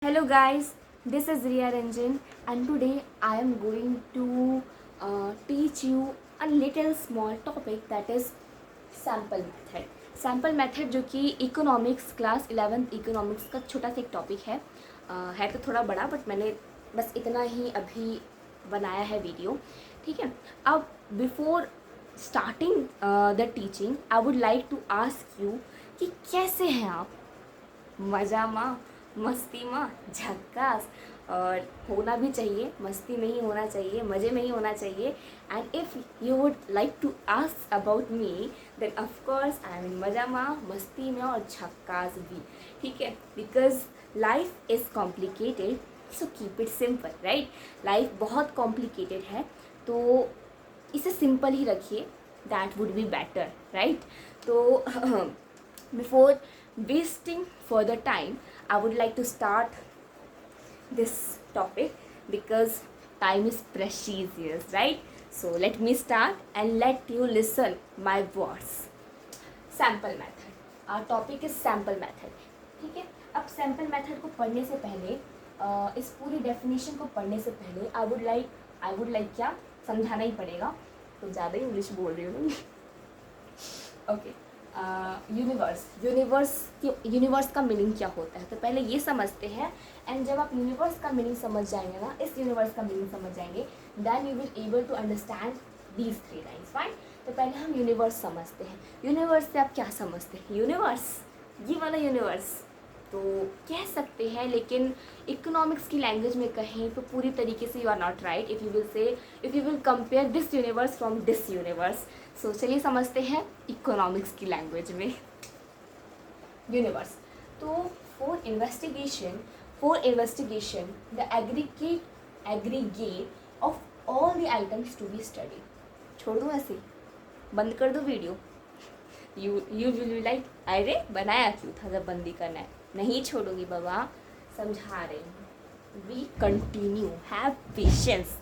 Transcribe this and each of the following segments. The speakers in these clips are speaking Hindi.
Hello guys, this is Riya Ranjan and today I am going to teach you a little small topic that is sample method. Sample method जो कि इकोनॉमिक्स क्लास 11th इकोनॉमिक्स का छोटा सा एक टॉपिक है तो थोड़ा बड़ा बट मैंने बस इतना ही अभी बनाया है वीडियो. ठीक है. अब before starting the teaching I would like to ask you कि कैसे हैं आप. मज़ा माँ, मस्ती माँ, झक्कास. और होना भी चाहिए, मस्ती में ही होना चाहिए, मज़े में ही होना चाहिए. And if you would like to ask about me then of course I am in मज़ा माँ, मस्ती में और झक्कास भी. ठीक है. Because life is complicated so keep it simple. Right. Life बहुत कॉम्प्लिकेटेड है तो इसे सिंपल ही रखिए. That would be better. Right. तो before wasting further time, I would like to start this topic because time is precious, right? So let me start and let you listen my words. Sample method. Our topic is sample method. ठीक है. अब sample method को पढ़ने से पहले इस पूरी definition को पढ़ने से पहले I would like क्या समझाना ही पड़ेगा. तो ज़्यादा ही इंग्लिश बोल रही हूँ. ओके. यूनिवर्स का मीनिंग क्या होता है तो पहले ये समझते हैं. एंड जब आप यूनिवर्स का मीनिंग समझ जाएंगे ना, इस यूनिवर्स का मीनिंग समझ जाएंगे, then you will able to understand these 3 lines. Fine. तो पहले हम यूनिवर्स समझते हैं. यूनिवर्स से आप क्या समझते हैं? यूनिवर्स, ये वाला यूनिवर्स तो कह सकते हैं, लेकिन इकोनॉमिक्स की लैंग्वेज में कहें तो पूरी तरीके से you are not right if you will compare this universe from this universe. So चलिए समझते हैं इकोनॉमिक्स की लैंग्वेज में यूनिवर्स. तो for investigation the aggregate of all the items to be study. छोड़ दूँ ऐसे, बंद कर दो video. You will be like अरे बनाया क्यों था जब बंदी करना है. नहीं छोड़ूंगी बाबा, समझा रही हूँ. We continue. Have patience.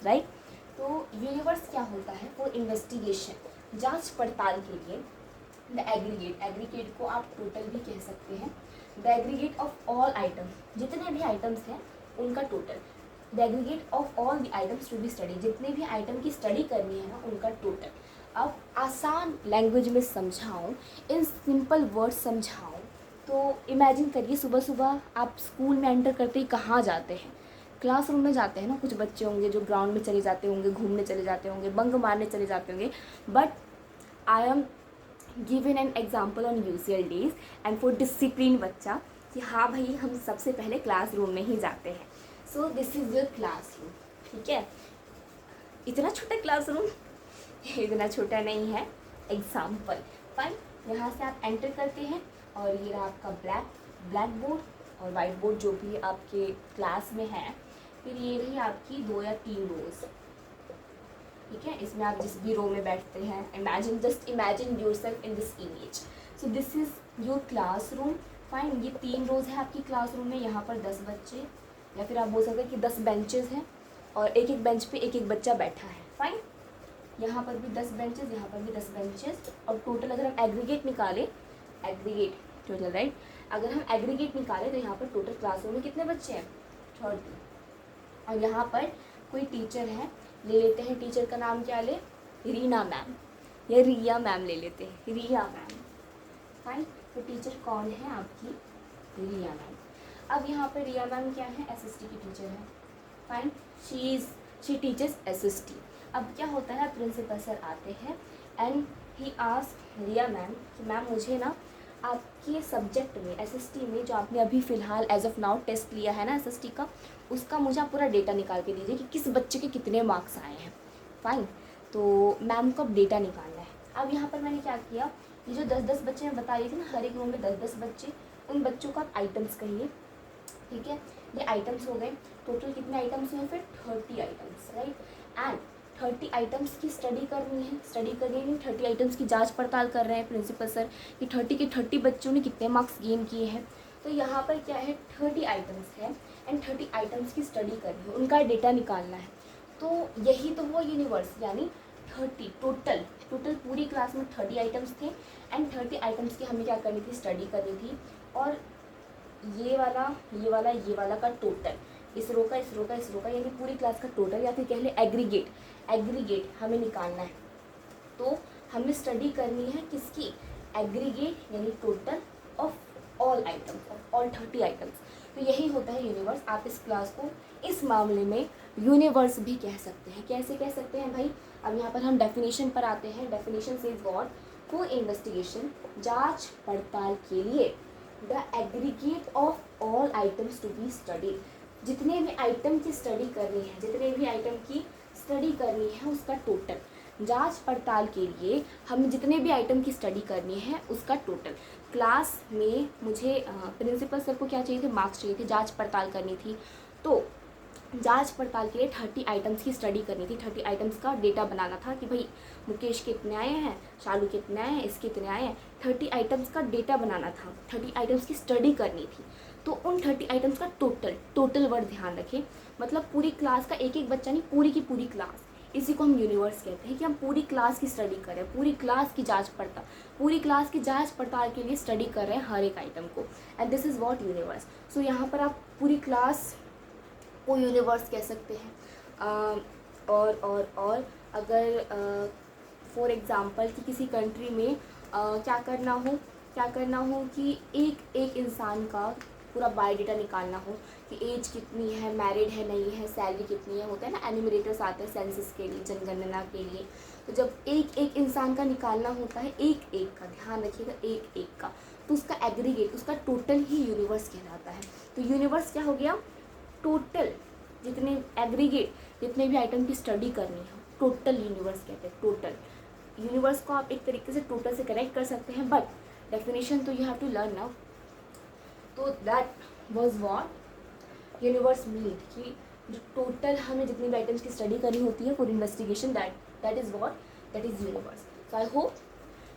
Right. तो यूनिवर्स क्या होता है? फॉर इन्वेस्टिगेशन, जांच पड़ताल के लिए. द एग्रीगेट को आप टोटल भी कह सकते हैं. The aggregate of all items, जितने भी आइटम्स हैं उनका total. The aggregate of all the items to be study, जितने भी आइटम की स्टडी करनी है ना उनका टोटल. अब आसान लैंग्वेज में समझाऊँ, इन सिंपल वर्ड्स समझाऊँ तो इमेजिन करिए सुबह सुबह आप स्कूल में एंटर करते ही कहाँ जाते हैं? क्लासरूम में जाते हैं ना. कुछ बच्चे होंगे जो ग्राउंड में चले जाते होंगे, घूमने चले जाते होंगे, बंक मारने चले जाते होंगे. But I am given an example on usual days and for discipline बच्चा कि हाँ भाई हम सबसे पहले क्लासरूम में ही जाते हैं. So this is your classroom. ठीक है. इतना छोटा क्लासरूम इतना छोटा नहीं है. एग्जाम्पल. फाइन. यहाँ से आप एंटर करते हैं और ये रहा आपका ब्लैक बोर्ड और वाइट बोर्ड जो भी आपके क्लास में है. फिर ये रही आपकी 2 या 3 रोज. ठीक है. इसमें आप जिस भी रो में बैठते हैं, just imagine yourself in this image. So this is your classroom. Fine. ये 3 रोज है आपकी क्लासरूम में. यहाँ पर 10 बच्चे या फिर आप बोल सकते हैं कि 10 बेंचेस हैं और एक एक बेंच पे एक एक बच्चा बैठा है. फाइन. यहाँ पर भी 10 बेंचेस, यहाँ पर भी 10 बेंचेस. और टोटल अगर हम एग्रीगेट निकालें, टोटल राइट, अगर हम एग्रीगेट निकालें तो यहाँ पर टोटल क्लासरूम में कितने बच्चे हैं? 30. और यहाँ पर कोई टीचर है, ले लेते हैं टीचर का नाम क्या ले, रीना मैम या रिया मैम ले लेते हैं. रिया मैम. फाइन. तो टीचर कौन है आपकी? रिया मैम. अब यहाँ पर रिया मैम क्या है? एसएसटी की टीचर है. फाइन. She teachers SST. अब क्या होता है, प्रिंसिपल सर आते हैं and he ask Riya ma'am कि मैम मुझे ना आपके सब्जेक्ट में एसएसटी में जो आपने अभी फ़िलहाल एज ऑफ नाउ टेस्ट लिया है ना एसएसटी का, उसका मुझे आप पूरा डेटा निकाल के दीजिए कि किस बच्चे के कितने मार्क्स आए हैं. फाइन. तो मैम को अब डेटा निकालना है. अब यहाँ पर मैंने क्या किया, ये जो 10-10 बच्चे मैं बता रही थी ना, हर एक रूम में 10-10 बच्चे, उन बच्चों को आप आइटम्स कहिए. ठीक है. ये आइटम्स हो गए. टोटल कितने आइटम्स हुए? फिर 30 आइटम्स. राइट. एंड 30 आइटम्स की स्टडी करनी है. 30 आइटम्स की जांच पड़ताल कर रहे हैं प्रिंसिपल सर कि 30 के 30 बच्चों ने कितने मार्क्स गेन किए हैं. तो यहाँ पर क्या है, 30 आइटम्स है एंड 30 आइटम्स की स्टडी करनी है, उनका डेटा निकालना है. तो यही तो वो यूनिवर्स, यानी 30 टोटल पूरी क्लास में 30 आइटम्स थे एंड 30 आइटम्स की हमें क्या करनी थी? स्टडी करनी थी. और ये वाला का टोटल, इस रो का, इस रो का, इस रो का, यानी पूरी क्लास का टोटल, या फिर कह ले एग्रीगेट हमें निकालना है। तो हमें स्टडी करनी है किसकी, एग्रीगेट यानी total of all items, of all 30 items. तो यही होता है यूनिवर्स। आप इस क्लास को इस मामले में यूनिवर्स भी कह सकते हैं। कैसे कह सकते हैं भाई, अब यहाँ पर हम डेफिनेशन पर आते हैं। Definition says what, for investigation, जांच पड़ताल के लिए, the aggregate of all items to be studied, जितने भी आइटम की स्टडी करनी है, जितने भी आइटम की स्टडी करनी है उसका टोटल। जांच पड़ताल के लिए हमें जितने भी आइटम की स्टडी करनी है उसका टोटल। क्लास में मुझे प्रिंसिपल सर को क्या चाहिए थे, मार्क्स चाहिए थे, जांच पड़ताल करनी थी। तो जांच पड़ताल के लिए 30 आइटम्स की स्टडी करनी थी, 30 आइटम्स का डेटा बनाना था कि भाई मुकेश कितने आए हैं, शालू कितने आए हैं, इसके कितने आए हैं। 30 आइटम्स का डेटा बनाना था, 30 आइटम्स की स्टडी करनी थी। तो उन 30 आइटम्स का टोटल वर्ड ध्यान रखें, मतलब पूरी क्लास का एक एक बच्चा नहीं, पूरी की पूरी क्लास। इसी को हम यूनिवर्स कहते हैं कि हम पूरी क्लास की स्टडी कर रहे हैं, पूरी क्लास की जांच पड़ताल के लिए स्टडी कर रहे हैं हर एक आइटम को, and this is what universe. So यहाँ पर आप पूरी क्लास को यूनिवर्स कह सकते हैं। और अगर फॉर एग्ज़ाम्पल कि किसी कंट्री में क्या करना हो कि एक इंसान का पूरा बायोडाटा निकालना हो कि एज कितनी है, मैरिड है नहीं है, सैलरी कितनी है, होता है ना एनिमरेटर्स आते हैं सेंसस के लिए, जनगणना के लिए। तो जब एक इंसान का निकालना होता है, एक का ध्यान रखिएगा, एक का, तो उसका एग्रीगेट, उसका टोटल ही यूनिवर्स कहलाता है। तो यूनिवर्स क्या हो गया, टोटल, जितने एग्रीगेट जितने भी आइटम की स्टडी करनी है, टोटल यूनिवर्स कहते हैं। टोटल यूनिवर्स को आप एक तरीके से टोटल से कनेक्ट कर सकते हैं, बट डेफिनेशन तो you have to learn now. तो that was what universe mean, कि जो टोटल हमें जितनी भी आइटम्स की स्टडी करनी होती है for investigation, that is what, that is universe. So I hope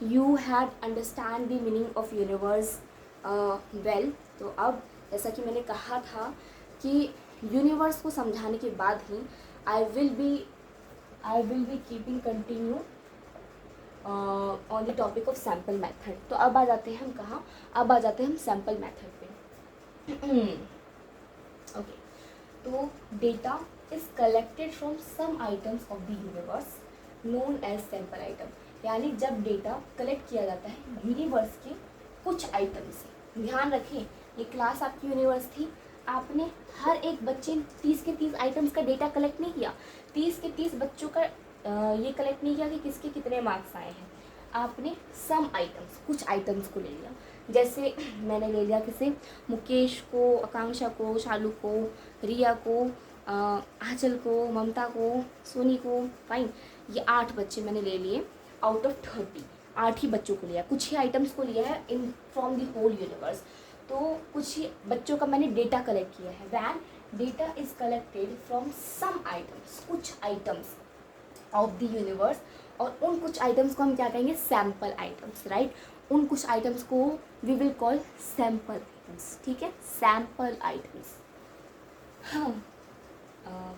you had understand the meaning of universe well. तो अब जैसा कि मैंने कहा था कि यूनिवर्स को समझाने के बाद ही I will be keeping continue on the topic of sample method. तो अब आ जाते हैं हम कहाँ, अब आ जाते हैं हम सैम्पल मेथड पे। ओके, तो data is collected from some items of the universe known as sample item, यानी जब डेटा कलेक्ट किया जाता है यूनिवर्स के कुछ आइटम से। ध्यान रखें, ये क्लास आपकी यूनिवर्स थी, आपने हर एक बच्चे 30 के 30 आइटम्स का डेटा कलेक्ट नहीं किया, 30 के 30 बच्चों का ये कलेक्ट नहीं किया कि किसके कितने मार्क्स आए हैं। आपने सम आइटम्स, कुछ आइटम्स को ले लिया। जैसे मैंने ले लिया किसे, मुकेश को, आकांक्षा को, शालू को, रिया को, आंचल को, ममता को, सोनी को, फाइन, ये 8 बच्चे मैंने ले लिए आउट ऑफ 30। 8 ही बच्चों को लिया, कुछ ही आइटम्स को लिया है in from the whole universe. तो कुछ ही बच्चों का मैंने डेटा कलेक्ट किया है। When data is collected from some items, कुछ आइटम्स ऑफ द यूनिवर्स, और उन कुछ आइटम्स को हम क्या कहेंगे, सैम्पल आइटम्स, राइट। उन कुछ आइटम्स को we will call sample items, ठीक है, sample items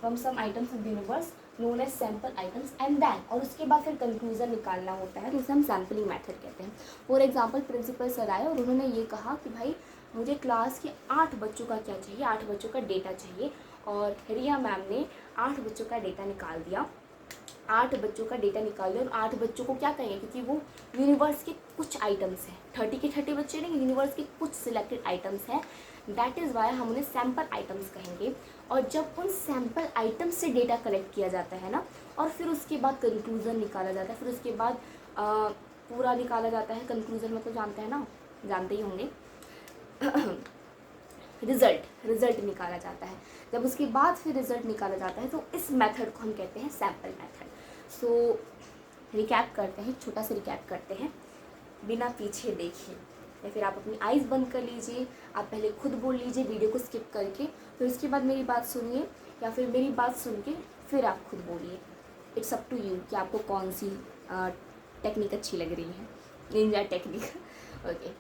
from some items of the universe known as sample items, and then, और उसके बाद फिर कंक्लूजन निकालना होता है, जिसे हम सैम्पलिंग मेथड कहते हैं। फॉर एग्जाम्पल प्रिंसिपल सर आए और उन्होंने ये कहा कि भाई मुझे क्लास के 8 बच्चों का क्या चाहिए, 8 बच्चों का डेटा चाहिए, और रिया मैम ने 8 बच्चों का डेटा निकाल दिया, 8 बच्चों का डेटा निकाल दिया। और 8 बच्चों को क्या कहेंगे, क्योंकि वो यूनिवर्स के कुछ आइटम्स हैं, 30 के 30 बच्चे नहीं, यूनिवर्स के कुछ सिलेक्टेड आइटम्स हैं, दैट इज़ वाई हम उन्हें सैम्पल आइटम्स कहेंगे। और जब उन सैम्पल आइटम्स से डेटा कलेक्ट किया जाता है ना, और फिर उसके बाद कंक्लूज़न निकाला जाता है, फिर उसके बाद पूरा निकाला जाता है। कंक्लूज़न मतलब जानते हैं ना, जानते ही होंगे रिजल्ट निकाला जाता है। जब उसके बाद फिर रिजल्ट निकाला जाता है तो इस मेथड को हम कहते हैं सैम्पल मेथड। सो रिकैप करते हैं, छोटा सा रिकैप करते हैं बिना पीछे देखे, या फिर आप अपनी आइज़ बंद कर लीजिए, आप पहले खुद बोल लीजिए वीडियो को स्किप करके, फिर उसके बाद मेरी बात सुनिए, या फिर मेरी बात सुन के फिर आप खुद बोलिए। इट्स अप टू यू कि आपको कौन सी टेक्निक अच्छी लग रही है, Ninja technique. Okay,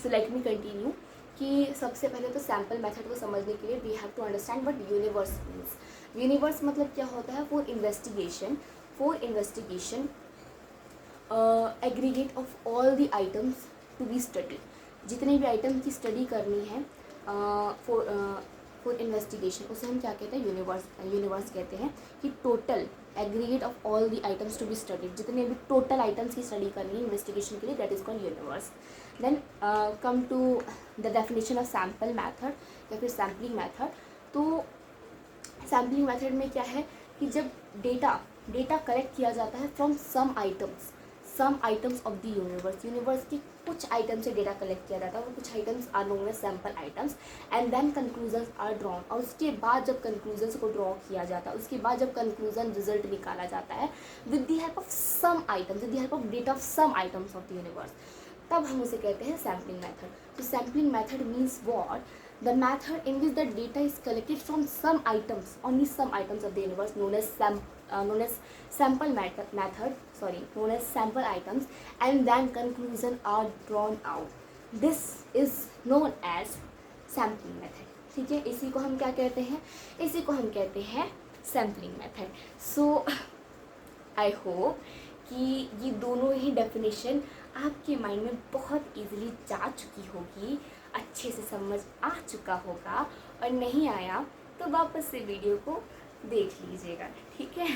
so let me continue कि सबसे पहले तो सैम्पल मेथड को समझने के लिए we have to understand what universe means. Universe मतलब क्या होता है, for investigation aggregate of all the items to be study, जितने भी आइटम की स्टडी करनी है फॉर इन्वेस्टिगेशन, उसे हम क्या कहते हैं, यूनिवर्स कहते हैं, कि total aggregate of all the items to be studied, जितने भी टोटल आइटम्स की स्टडी करनी है इन्वेस्टिगेशन के लिए, that is called universe. Then come to the definition of sample method या फिर सैम्पलिंग मैथड. तो सैम्पलिंग मेथड में क्या है कि जब डेटा कलेक्ट किया जाता है from some items of the universe के कुछ आइटम से डेटा कलेक्ट किया जाता है, और कुछ items are known as sample items, and then conclusions are drawn. और उसके बाद जब कंक्लूजन्स को ड्रॉ किया जाता है, उसके बाद जब कंक्लूजन रिजल्ट निकाला जाता है with the help of some items, with the help of data of some items of the universe, तब हम उसे कहते हैं सैम्पलिंग मेथड. तो sampling method means what? The method in which the data is collected from some items, only some items of the universe, known as sample method, known as sample items, and then conclusion are drawn out. This is known as sampling method. ठीक है, इसी को हम क्या कहते हैं? इसी को हम कहते हैं sampling method. So I hope कि ये दोनों ही डेफिनेशन आपके माइंड में बहुत इजीली जा चुकी होगी, अच्छे से समझ आ चुका होगा, और नहीं आया तो वापस से वीडियो को देख लीजिएगा. ठीक है.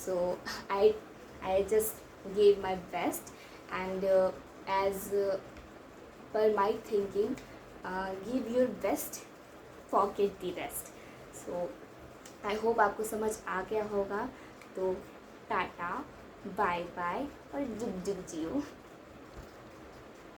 So I just gave my best, and as per my thinking, give your best, forget the rest. So I hope आपको समझ आ गया होगा. तो टाटा, बाय बाय और जुग जुग जियो.